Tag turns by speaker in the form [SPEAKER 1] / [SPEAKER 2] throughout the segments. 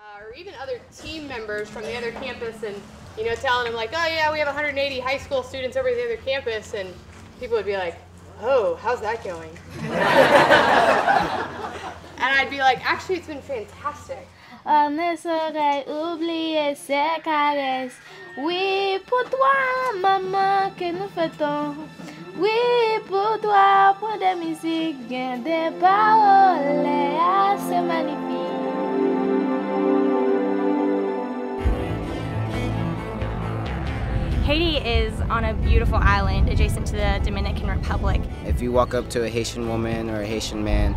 [SPEAKER 1] Or even other team members from the other campus and, telling them like, oh yeah, we have 180 high school students over at the other campus, and people would be like, oh, how's that going? And I'd be like, actually, it's been fantastic.
[SPEAKER 2] On ne saurait oublier ces caresses. Oui, pour toi, maman, que nous fêtons. Oui, pour toi, pour des musiques, bien des paroles assez magnifiques.
[SPEAKER 3] Haiti is on a beautiful island adjacent to the Dominican Republic.
[SPEAKER 4] If you walk up to a Haitian woman or a Haitian man,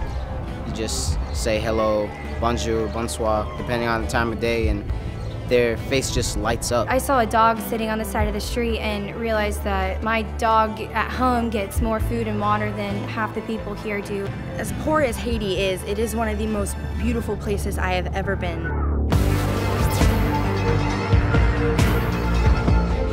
[SPEAKER 4] you just say hello, bonjour, bonsoir, depending on the time of day, and their face just lights up.
[SPEAKER 3] I saw a dog sitting on the side of the street and realized that my dog at home gets more food and water than half the people here do.
[SPEAKER 5] As poor as Haiti is, it is one of the most beautiful places I have ever been.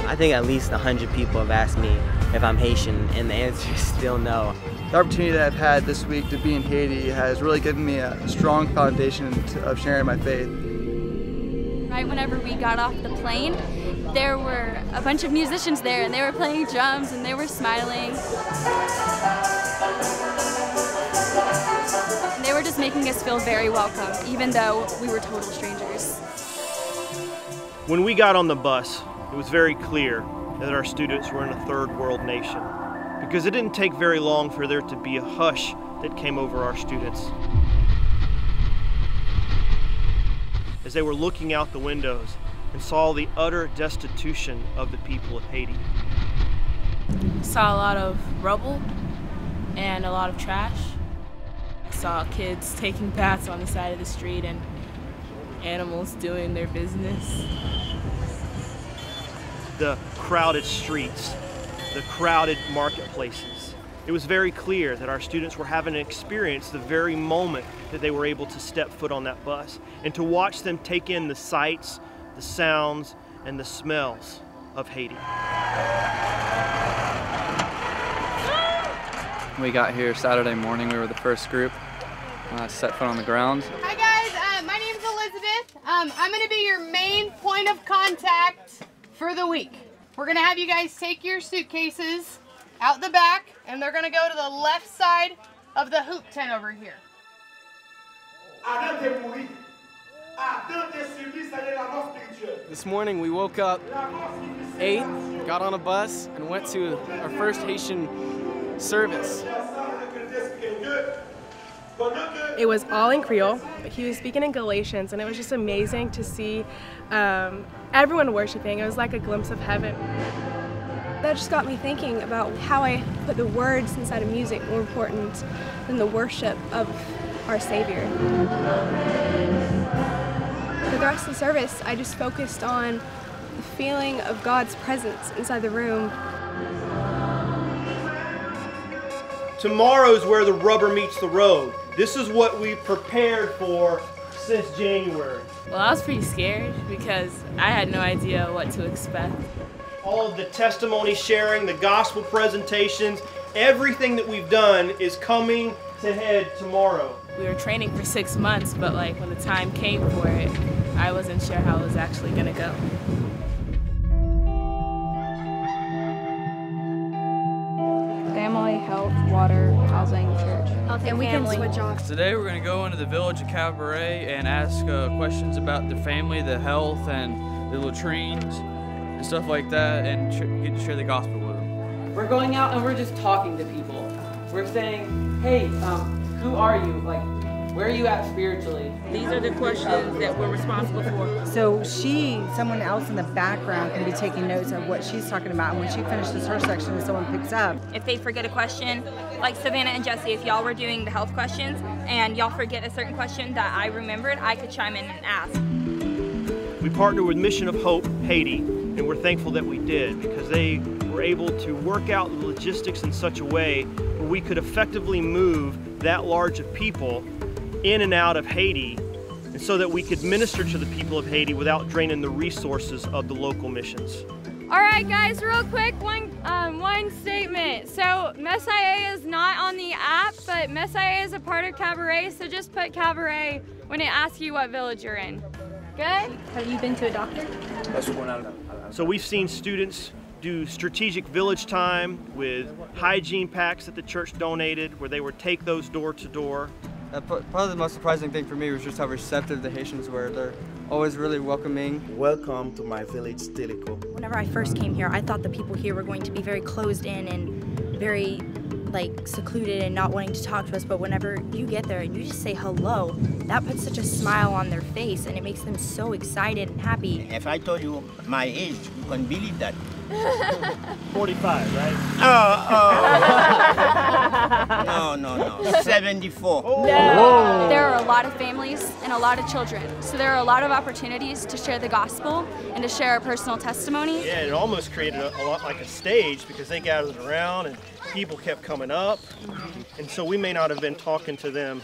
[SPEAKER 6] I think at least 100 people have asked me if I'm Haitian, and the answer is still no.
[SPEAKER 7] The opportunity that I've had this week to be in Haiti has really given me a strong foundation of sharing my faith.
[SPEAKER 8] Right whenever we got off the plane, there were a bunch of musicians there, and they were playing drums, and they were smiling. And they were just making us feel very welcome, even though we were total strangers.
[SPEAKER 9] When we got on the bus, it was very clear that our students were in a third world nation, because it didn't take very long for there to be a hush that came over our students. As they were looking out the windows and saw the utter destitution of the people of Haiti.
[SPEAKER 10] Saw a lot of rubble and a lot of trash. I saw kids taking baths on the side of the street and animals doing their business.
[SPEAKER 9] The crowded streets, the crowded marketplaces. It was very clear that our students were having an experience the very moment that they were able to step foot on that bus, and to watch them take in the sights, the sounds, and the smells of Haiti.
[SPEAKER 11] We got here Saturday morning. We were the first group. Set foot on the ground.
[SPEAKER 1] Hi guys, my name's Elizabeth. I'm going to be your main point of contact for the week. We're going to have you guys take your suitcases out the back, and they're going to go to the left side of the hoop tent over here.
[SPEAKER 12] This morning we woke up 8, got on a bus, and went to our first Haitian service.
[SPEAKER 13] It was all in Creole. He was speaking in Galatians, and it was just amazing to see everyone worshiping. It was like a glimpse of heaven.
[SPEAKER 14] That just got me thinking about how I put the words inside of music more important than the worship of our Savior. For the rest of the service, I just focused on the feeling of God's presence inside the room.
[SPEAKER 9] Tomorrow's where the rubber meets the road. This is what we prepared for since January.
[SPEAKER 10] Well, I was pretty scared because I had no idea what to expect.
[SPEAKER 9] All of the testimony sharing, the gospel presentations, everything that we've done is coming to head tomorrow.
[SPEAKER 10] We were training for 6 months, but when the time came for it, I wasn't sure how it was actually going to go.
[SPEAKER 15] Family, health, water, housing, church.
[SPEAKER 5] And we can switch off.
[SPEAKER 11] Today we're going to go into the village of Cabaret and ask questions about the family, the health, and the latrines and stuff like that, and get to share the gospel with them.
[SPEAKER 16] We're going out and we're just talking to people. We're saying, hey, who are you? Where are you at spiritually?
[SPEAKER 17] These are the questions that we're responsible for.
[SPEAKER 18] So someone else in the background can be taking notes of what she's talking about, and when she finishes her section and someone picks up.
[SPEAKER 3] If they forget a question, like Savannah and Jesse, if y'all were doing the health questions and y'all forget a certain question that I remembered, I could chime in and ask.
[SPEAKER 9] We partnered with Mission of Hope Haiti, and we're thankful that we did, because they were able to work out the logistics in such a way where we could effectively move that large of people in and out of Haiti, and so that we could minister to the people of Haiti without draining the resources of the local missions.
[SPEAKER 8] All right, guys, real quick, one statement. So Messiah is not on the app, but Messiah is a part of Cabaret, so just put Cabaret when it asks you what village you're in. Good. Have you been to a doctor?
[SPEAKER 9] So we've seen students do strategic village time with hygiene packs that the church donated, where they would take those door to door.
[SPEAKER 19] Probably the most surprising thing for me was just how receptive the Haitians were. They're always really welcoming.
[SPEAKER 20] Welcome to my village, Tilico.
[SPEAKER 5] Whenever I first came here, I thought the people here were going to be very closed in and very secluded and not wanting to talk to us, but whenever you get there and you just say hello, that puts such a smile on their face and it makes them so excited and happy.
[SPEAKER 21] If I told you my age, you couldn't believe that.
[SPEAKER 9] 45, right?
[SPEAKER 21] No. 74.
[SPEAKER 8] No. There are a lot of families and a lot of children, so there are a lot of opportunities to share the gospel and to share our personal testimony.
[SPEAKER 9] Yeah, it almost created a lot like a stage because they gathered around and people kept coming up. And so we may not have been talking to them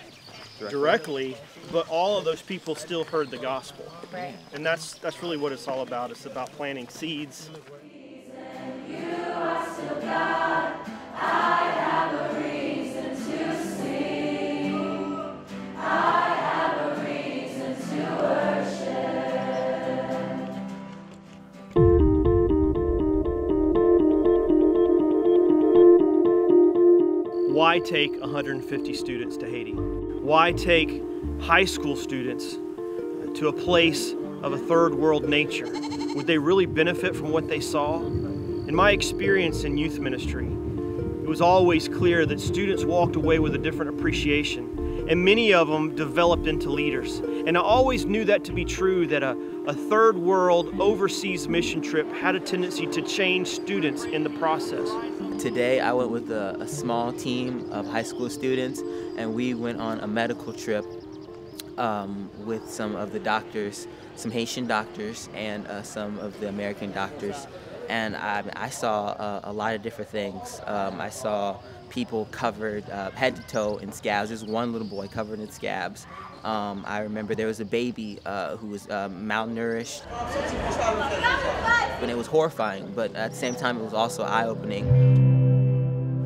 [SPEAKER 9] directly, but all of those people still heard the gospel.
[SPEAKER 8] Right.
[SPEAKER 9] And that's really what it's all about. It's about planting seeds. Why take 150 students to Haiti? Why take high school students to a place of a third world nature? Would they really benefit from what they saw? In my experience in youth ministry, it was always clear that students walked away with a different appreciation, and many of them developed into leaders. And I always knew that to be true, that a third world overseas mission trip had a tendency to change students in the process.
[SPEAKER 6] Today I went with a small team of high school students, and we went on a medical trip with some of the doctors, some Haitian doctors and some of the American doctors. And I saw a lot of different things. I saw people covered head to toe in scabs. There's one little boy covered in scabs. I remember there was a baby who was malnourished. And it was horrifying, but at the same time it was also eye-opening.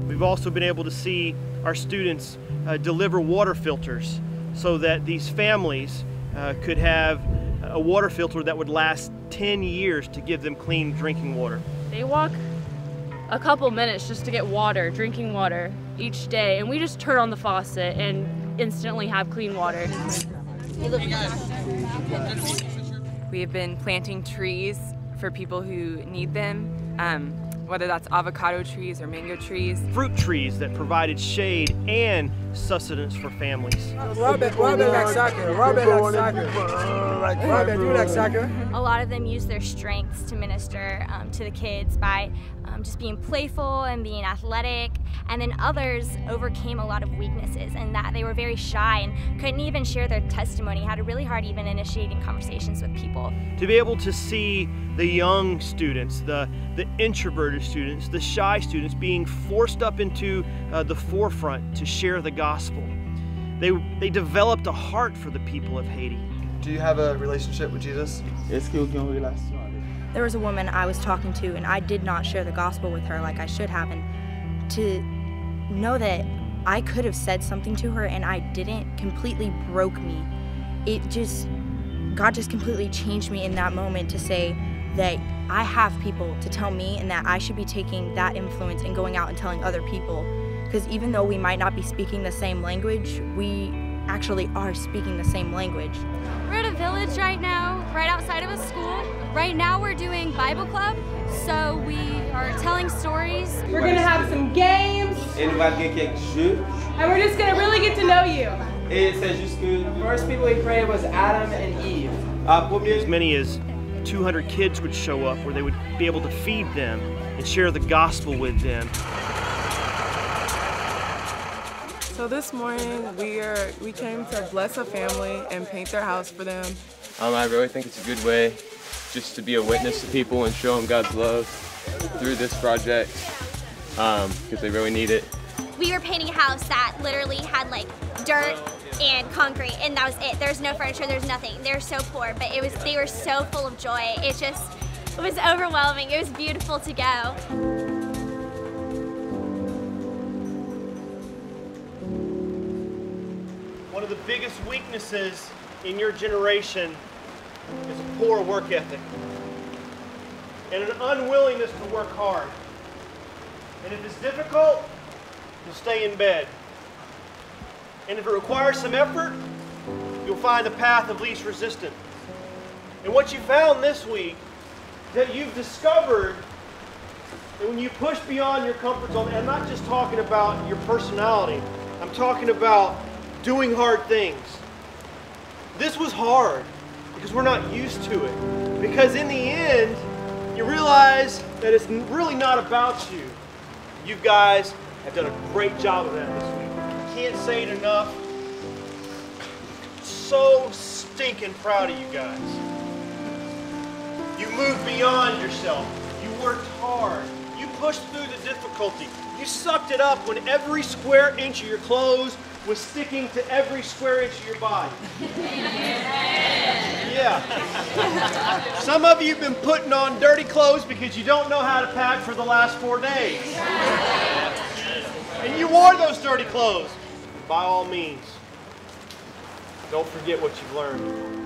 [SPEAKER 9] We've also been able to see our students deliver water filters so that these families could have a water filter that would last 10 years to give them clean drinking water.
[SPEAKER 22] They walk a couple minutes just to get water, drinking water, each day, and we just turn on the faucet and instantly have clean water.
[SPEAKER 23] We have been planting trees for people who need them, whether that's avocado trees or mango trees.
[SPEAKER 9] Fruit trees that provided shade and sustenance for families.
[SPEAKER 24] A
[SPEAKER 8] lot of them use their strengths to minister to the kids by just being playful and being athletic, and then others overcame a lot of weaknesses and that they were very shy and couldn't even share their testimony, had a really hard even initiating conversations with people.
[SPEAKER 9] To be able to see the young students, the introverted students, the shy students being forced up into the forefront to share the gospel. They developed a heart for the people of Haiti.
[SPEAKER 7] Do you have a relationship with Jesus?
[SPEAKER 5] There was a woman I was talking to and I did not share the gospel with her like I should have, and to know that I could have said something to her and I didn't completely broke me. God just completely changed me in that moment to say that I have people to tell me and that I should be taking that influence and going out and telling other people. Because even though we might not be speaking the same language, we actually are speaking the same language.
[SPEAKER 8] We're at a village right now, right outside of a school. Right now we're doing Bible club, so we are telling stories.
[SPEAKER 13] We're gonna have some games. And we're just gonna really get to know you.
[SPEAKER 16] The first people we prayed was Adam and Eve.
[SPEAKER 9] As many as 200 kids would show up where they would be able to feed them and share the gospel with them.
[SPEAKER 10] So this morning we came to bless a family and paint their house for them.
[SPEAKER 25] I really think it's a good way just to be a witness to people and show them God's love through this project because they really need it.
[SPEAKER 8] We were painting a house that literally had like dirt and concrete, and that was it. There's no furniture, there's nothing. They're so poor, but they were so full of joy. It was overwhelming. It was beautiful to go.
[SPEAKER 9] One of the biggest weaknesses in your generation is a poor work ethic and an unwillingness to work hard. And if it's difficult, you'll stay in bed. And if it requires some effort, you'll find the path of least resistance. And what you found this week is that you've discovered that when you push beyond your comfort zone, and I'm not just talking about your personality, I'm talking about doing hard things. This was hard because we're not used to it. Because in the end, you realize that it's really not about you. You guys have done a great job of that this week. I can't say it enough. So stinking proud of you guys. You moved beyond yourself. You worked hard. You pushed through the difficulty. You sucked it up when every square inch of your clothes was sticking to every square inch of your body. Yeah. Some of you have been putting on dirty clothes because you don't know how to pack for the last 4 days. And you wore those dirty clothes. By all means, don't forget what you've learned.